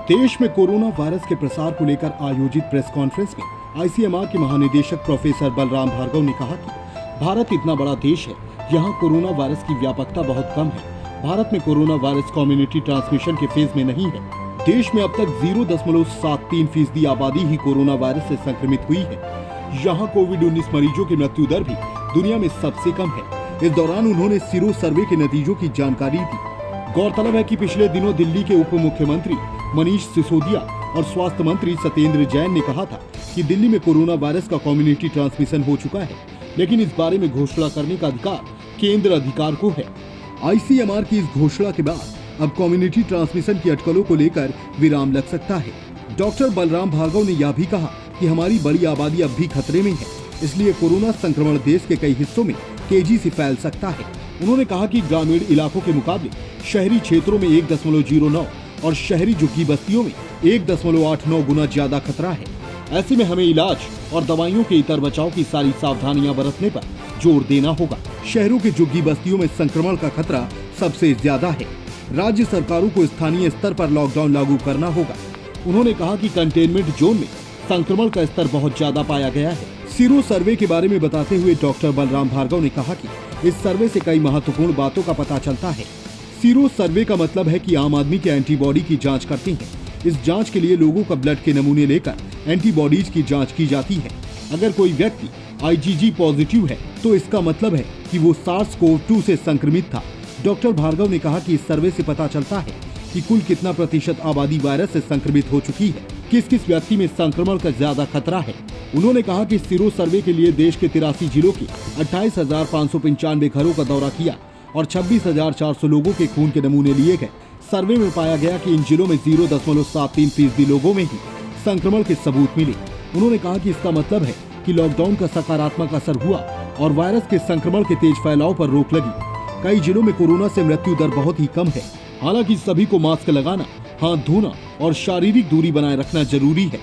देश में corona virus के प्रसार को लेकर आयोजित प्रेस कॉन्फ्रेंस में आईसीएमआर के महानिदेशक प्रोफेसर बलराम भार्गव ने कहा कि भारत इतना बड़ा देश है, यहाँ कोरोना वायरस की व्यापकता बहुत कम है। भारत में कोरोना वायरस कम्युनिटी ट्रांसमिशन के फेज में नहीं है। देश में अब तक 0.73% आबादी ही कोरोना वायरस से संक्रमित हुई है। यहाँ कोविड-19 मरीजों की मृत्यु दर भी दुनिया में सबसे कम है। इस दौरान उन्होंने सीरो सर्वे के नतीजों की जानकारी दी। गौरतलब है कि पिछले दिनों दिल्ली के उप मुख्यमंत्री मनीष सिसोदिया और स्वास्थ्य मंत्री सत्येंद्र जैन ने कहा था कि दिल्ली में कोरोना वायरस का कम्युनिटी ट्रांसमिशन हो चुका है, लेकिन इस बारे में घोषणा करने का अधिकार केंद्र अधिकार को है। आईसीएमआर की इस घोषणा के बाद अब कम्युनिटी ट्रांसमिशन की अटकलों को लेकर विराम लग सकता है। डॉक्टर बलराम भार्गव ने यह भी कहा कि हमारी बड़ी आबादी अब भी खतरे में है, इसलिए कोरोना संक्रमण देश के कई हिस्सों में तेजी से फैल सकता है। उन्होंने कहा कि ग्रामीण इलाकों के मुकाबले शहरी क्षेत्रों में 1.09 और शहरी झुग्गी बस्तियों में 1.89 गुना ज्यादा खतरा है। ऐसे में हमें इलाज और दवाइयों के इतर बचाव की सारी सावधानियां बरतने पर जोर देना होगा। शहरों की झुग्गी बस्तियों में संक्रमण का खतरा सबसे ज्यादा है। राज्य सरकारों को स्थानीय स्तर पर लॉकडाउन लागू करना होगा। उन्होंने कहा कि कंटेनमेंट जोन में संक्रमण का स्तर बहुत ज्यादा पाया गया है। सीरो सर्वे के बारे में बताते हुए डॉक्टर बलराम भार्गव ने कहा कि इस सर्वे से कई महत्वपूर्ण बातों का पता चलता है। सीरो सर्वे का मतलब है कि आम आदमी के एंटीबॉडी की जांच करते हैं। इस जांच के लिए लोगों का ब्लड के नमूने लेकर एंटीबॉडीज की जांच की जाती है। अगर कोई व्यक्ति आईजीजी पॉजिटिव है तो इसका मतलब है कि वो SARS-CoV-2 से संक्रमित था। डॉक्टर भार्गव ने कहा कि इस सर्वे से पता चलता है कि कुल कितना प्रतिशत आबादी वायरस से संक्रमित हो चुकी है, किस किस व्यक्ति में संक्रमण का ज्यादा खतरा है। उन्होंने कहा कि सीरो सर्वे के लिए देश के 83 जिलों के 28,595 घरों का दौरा किया और 26,400 लोगों के खून के नमूने लिए गए। सर्वे में पाया गया कि इन जिलों में 0.73% लोगों में ही संक्रमण के सबूत मिले। उन्होंने कहा कि इसका मतलब है कि लॉकडाउन का सकारात्मक असर हुआ और वायरस के संक्रमण के तेज फैलाव पर रोक लगी। कई जिलों में कोरोना से मृत्यु दर बहुत ही कम है। हालांकि सभी को मास्क लगाना, हाथ धोना और शारीरिक दूरी बनाए रखना जरूरी है।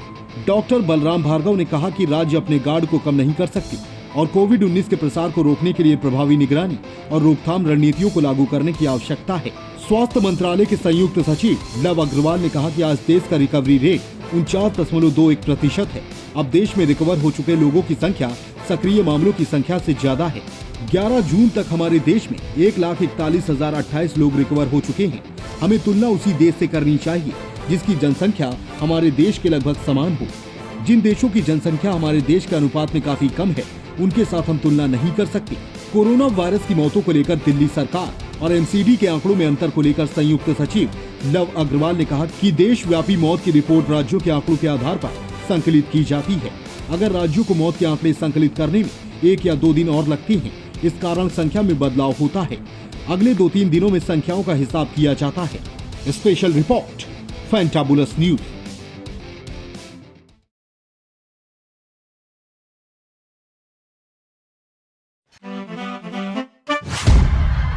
डॉक्टर बलराम भार्गव ने कहा कि राज्य अपने गार्ड को कम नहीं कर सकती और कोविड-19 के प्रसार को रोकने के लिए प्रभावी निगरानी और रोकथाम रणनीतियों को लागू करने की आवश्यकता है। स्वास्थ्य मंत्रालय के संयुक्त सचिव लव अग्रवाल ने कहा कि आज देश का रिकवरी रेट 49.21% है। अब देश में रिकवर हो चुके लोगों की संख्या सक्रिय मामलों की संख्या से ज्यादा है। 11 जून तक हमारे देश में 1,41,028 लोग रिकवर हो चुके हैं। हमें तुलना उसी देश से करनी चाहिए जिसकी जनसंख्या हमारे देश के लगभग समान हो। जिन देशों की जनसंख्या हमारे देश के अनुपात में काफी कम है, उनके साथ हम तुलना नहीं कर सकते। कोरोना वायरस की मौतों को लेकर दिल्ली सरकार और एमसीडी के आंकड़ों में अंतर को लेकर संयुक्त सचिव लव अग्रवाल ने कहा कि देशव्यापी मौत की रिपोर्ट राज्यों के आंकड़ों के आधार पर संकलित की जाती है। अगर राज्यों को मौत के आंकड़े संकलित करने में 1 या 2 दिन और लगते हैं, इस कारण संख्या में बदलाव होता है। अगले 2-3 दिनों में संख्याओं का हिसाब किया जाता है। Special report, fantabulous news.